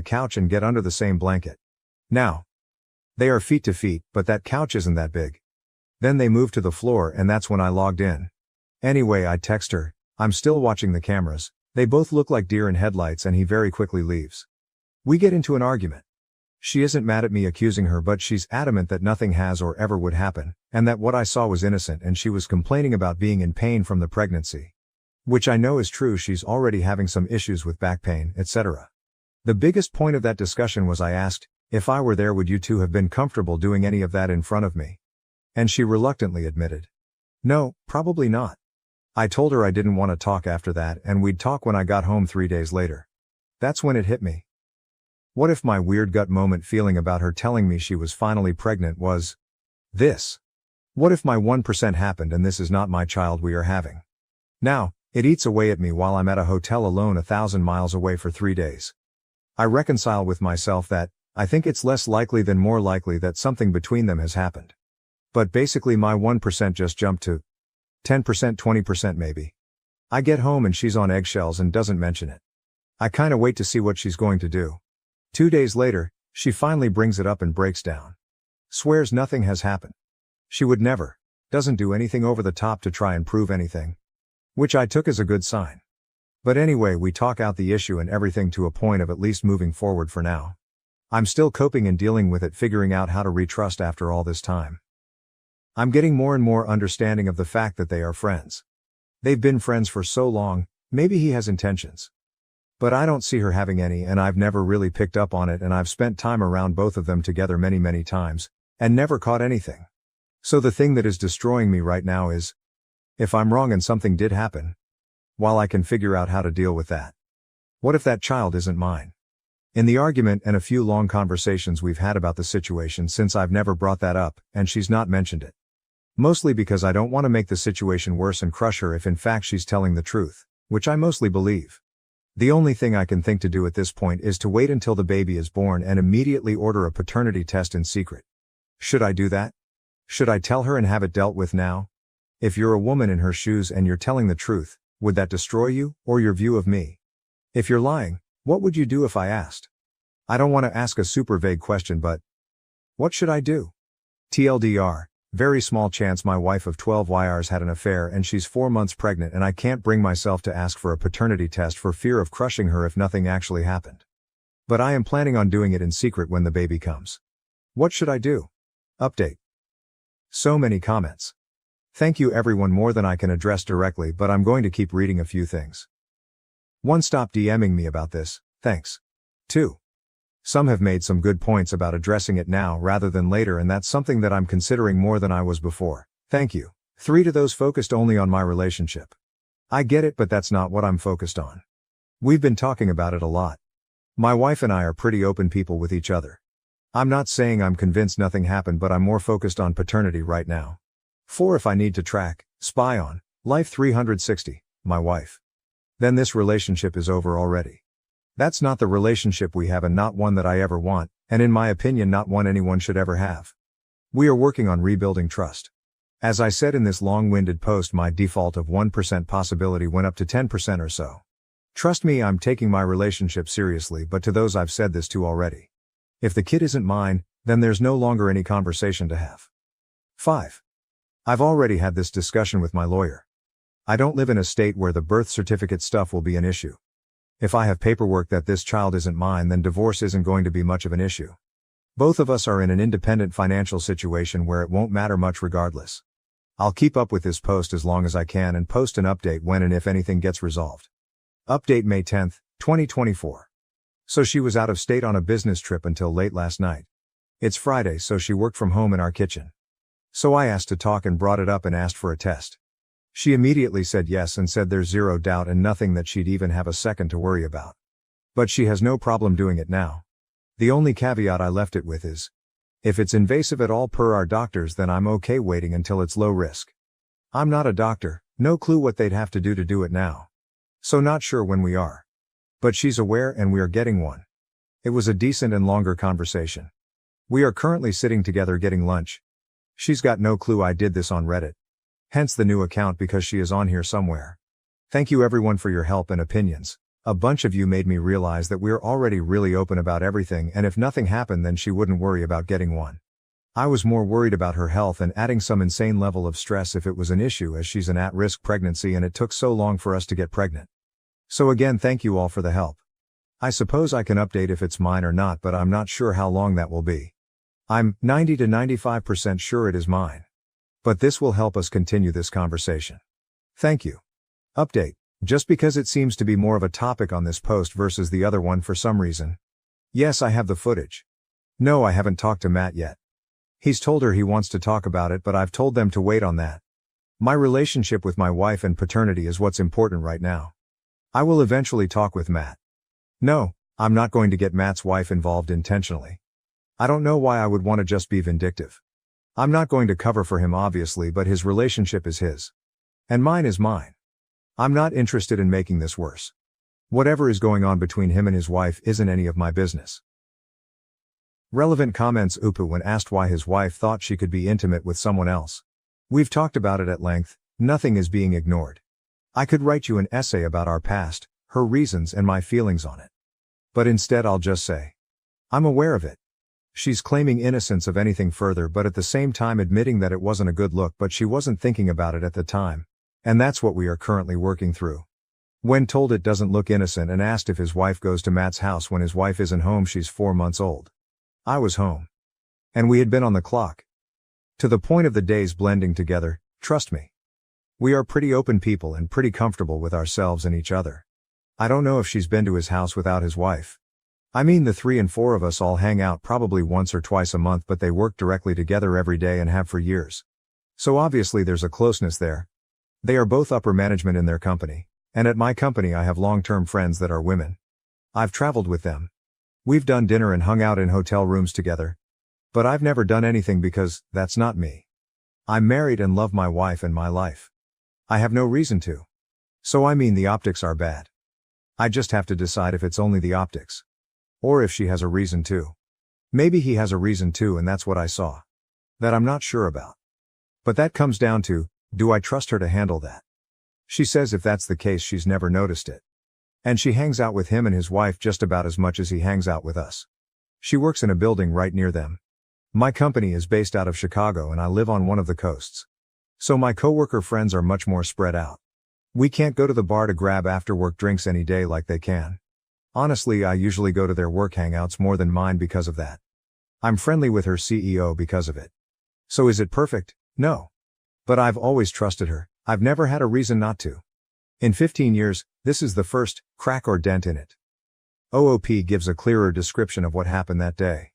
the couch and get under the same blanket. Now, they are feet to feet, but that couch isn't that big. Then they move to the floor and that's when I logged in. Anyway, I text her, I'm still watching the cameras, they both look like deer in headlights, and he very quickly leaves. We get into an argument. She isn't mad at me accusing her, but she's adamant that nothing has or ever would happen, and that what I saw was innocent, and she was complaining about being in pain from the pregnancy. Which I know is true, she's already having some issues with back pain, etc. The biggest point of that discussion was I asked, if I were there would you two have been comfortable doing any of that in front of me? And she reluctantly admitted, no, probably not. I told her I didn't want to talk after that and we'd talk when I got home 3 days later. That's when it hit me. What if my weird gut moment feeling about her telling me she was finally pregnant was this? What if my 1% happened and this is not my child we are having? Now, it eats away at me while I'm at a hotel alone 1,000 miles away for 3 days. I reconcile with myself that, I think it's less likely than more likely that something between them has happened. But basically my 1% just jumped to 10%, 20% maybe. I get home and she's on eggshells and doesn't mention it. I kinda wait to see what she's going to do. 2 days later, she finally brings it up and breaks down. Swears nothing has happened. She would never. Doesn't do anything over the top to try and prove anything. Which I took as a good sign. But anyway, we talk out the issue and everything to a point of at least moving forward for now. I'm still coping and dealing with it, figuring out how to retrust after all this time. I'm getting more and more understanding of the fact that they are friends. They've been friends for so long, maybe he has intentions. But I don't see her having any, and I've never really picked up on it, and I've spent time around both of them together many times, and never caught anything. So the thing that is destroying me right now is, if I'm wrong and something did happen, while I can figure out how to deal with that. What if that child isn't mine? In the argument and a few long conversations we've had about the situation since, I've never brought that up, and she's not mentioned it. Mostly because I don't want to make the situation worse and crush her if in fact she's telling the truth, which I mostly believe. The only thing I can think to do at this point is to wait until the baby is born and immediately order a paternity test in secret. Should I do that? Should I tell her and have it dealt with now? If you're a woman in her shoes and you're telling the truth, would that destroy you, or your view of me? If you're lying, what would you do if I asked? I don't want to ask a super vague question, but what should I do? TLDR, very small chance my wife of 12 years had an affair and she's 4 months pregnant, and I can't bring myself to ask for a paternity test for fear of crushing her if nothing actually happened. But I am planning on doing it in secret when the baby comes. What should I do? Update. So many comments. Thank you everyone, more than I can address directly, but I'm going to keep reading a few things. 1. Stop DMing me about this, thanks. 2. Some have made some good points about addressing it now rather than later, and that's something that I'm considering more than I was before. Thank you. 3. To those focused only on my relationship. I get it, but that's not what I'm focused on. We've been talking about it a lot. My wife and I are pretty open people with each other. I'm not saying I'm convinced nothing happened, but I'm more focused on paternity right now. 4. If I need to track, spy on, life 360, my wife. Then this relationship is over already. That's not the relationship we have, and not one that I ever want, and in my opinion not one anyone should ever have. We are working on rebuilding trust. As I said in this long-winded post, my default of 1% possibility went up to 10% or so. Trust me, I'm taking my relationship seriously, but to those I've said this to already. If the kid isn't mine, then there's no longer any conversation to have. 5. I've already had this discussion with my lawyer. I don't live in a state where the birth certificate stuff will be an issue. If I have paperwork that this child isn't mine, then divorce isn't going to be much of an issue. Both of us are in an independent financial situation where it won't matter much regardless. I'll keep up with this post as long as I can and post an update when and if anything gets resolved. Update May 10, 2024. So she was out of state on a business trip until late last night. It's Friday, so she worked from home in our kitchen. So I asked to talk and brought it up and asked for a test. She immediately said yes and said there's zero doubt and nothing that she'd even have a second to worry about. But she has no problem doing it now. The only caveat I left it with is, if it's invasive at all per our doctors, then I'm okay waiting until it's low risk. I'm not a doctor, no clue what they'd have to do it now. So not sure when we are. But she's aware and we are getting one. It was a decent and longer conversation. We are currently sitting together getting lunch. She's got no clue I did this on Reddit. Hence the new account, because she is on here somewhere. Thank you everyone for your help and opinions. A bunch of you made me realize that we're already really open about everything, and if nothing happened then she wouldn't worry about getting one. I was more worried about her health and adding some insane level of stress if it was an issue, as she's an at-risk pregnancy and it took so long for us to get pregnant. So again, thank you all for the help. I suppose I can update if it's mine or not, but I'm not sure how long that will be. I'm 90 to 95% sure it is mine. But this will help us continue this conversation. Thank you. Update. Just because it seems to be more of a topic on this post versus the other one for some reason. Yes, I have the footage. No, I haven't talked to Matt yet. He's told her he wants to talk about it, but I've told them to wait on that. My relationship with my wife and paternity is what's important right now. I will eventually talk with Matt. No, I'm not going to get Matt's wife involved intentionally. I don't know why I would want to just be vindictive. I'm not going to cover for him obviously, but his relationship is his. And mine is mine. I'm not interested in making this worse. Whatever is going on between him and his wife isn't any of my business. Relevant comments. Upu when asked why his wife thought she could be intimate with someone else. We've talked about it at length, nothing is being ignored. I could write you an essay about our past, her reasons and my feelings on it. But instead I'll just say, I'm aware of it. She's claiming innocence of anything further, but at the same time admitting that it wasn't a good look, but she wasn't thinking about it at the time. And that's what we are currently working through. When told it doesn't look innocent and asked if his wife goes to Matt's house when his wife isn't home, she's 4 months old. I was home. And we had been on the clock. To the point of the days blending together, trust me. We are pretty open people and pretty comfortable with ourselves and each other. I don't know if she's been to his house without his wife. I mean, the 3 and 4 of us all hang out probably once or twice a month, but they work directly together every day and have for years. So obviously there's a closeness there. They are both upper management in their company, and at my company I have long-term friends that are women. I've traveled with them. We've done dinner and hung out in hotel rooms together. But I've never done anything because that's not me. I'm married and love my wife and my life. I have no reason to. So I mean, the optics are bad. I just have to decide if it's only the optics. Or if she has a reason to. Maybe he has a reason too, and that's what I saw. That I'm not sure about. But that comes down to, do I trust her to handle that? She says if that's the case she's never noticed it. And she hangs out with him and his wife just about as much as he hangs out with us. She works in a building right near them. My company is based out of Chicago and I live on one of the coasts. So my coworker friends are much more spread out. We can't go to the bar to grab after-work drinks any day like they can. Honestly, I usually go to their work hangouts more than mine because of that. I'm friendly with her CEO because of it. So is it perfect? No. But I've always trusted her. I've never had a reason not to. In 15 years, this is the first crack or dent in it. OOP gives a clearer description of what happened that day.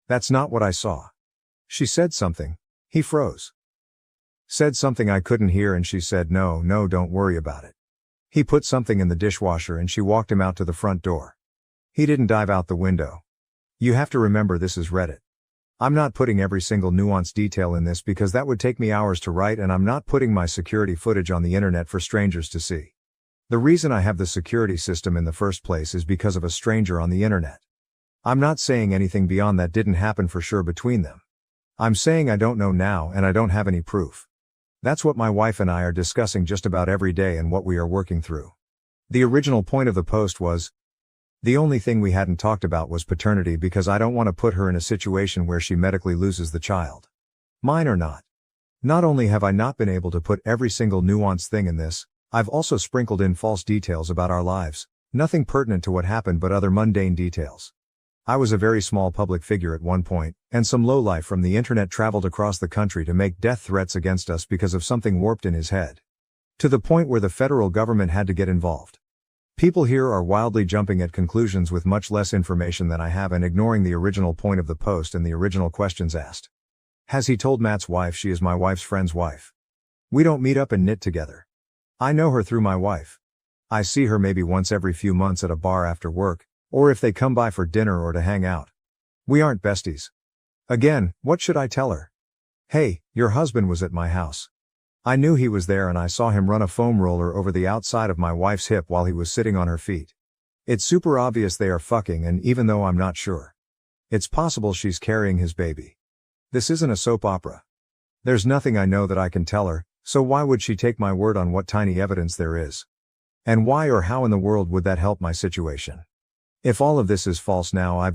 That's not what I saw. She said something. He froze. Said something I couldn't hear and she said no, don't worry about it. He put something in the dishwasher and she walked him out to the front door. He didn't dive out the window. You have to remember this is Reddit. I'm not putting every single nuanced detail in this because that would take me hours to write, and I'm not putting my security footage on the internet for strangers to see. The reason I have the security system in the first place is because of a stranger on the internet. I'm not saying anything beyond that didn't happen for sure between them. I'm saying I don't know now and I don't have any proof. That's what my wife and I are discussing just about every day and what we are working through. The original point of the post was, the only thing we hadn't talked about was paternity because I don't want to put her in a situation where she medically loses the child. Mine or not. Not only have I not been able to put every single nuanced thing in this, I've also sprinkled in false details about our lives, nothing pertinent to what happened but other mundane details. I was a very small public figure at one point, and some lowlife from the internet traveled across the country to make death threats against us because of something warped in his head. To the point where the federal government had to get involved. People here are wildly jumping at conclusions with much less information than I have and ignoring the original point of the post and the original questions asked. Has he told Matt's wife she is my wife's friend's wife? We don't meet up and knit together. I know her through my wife. I see her maybe once every few months at a bar after work, or if they come by for dinner or to hang out. We aren't besties. Again, what should I tell her? Hey, your husband was at my house. I knew he was there and I saw him run a foam roller over the outside of my wife's hip while he was sitting on her feet. It's super obvious they are fucking, and even though I'm not sure, it's possible she's carrying his baby. This isn't a soap opera. There's nothing I know that I can tell her, so why would she take my word on what tiny evidence there is? And why or how in the world would that help my situation? If all of this is false now, I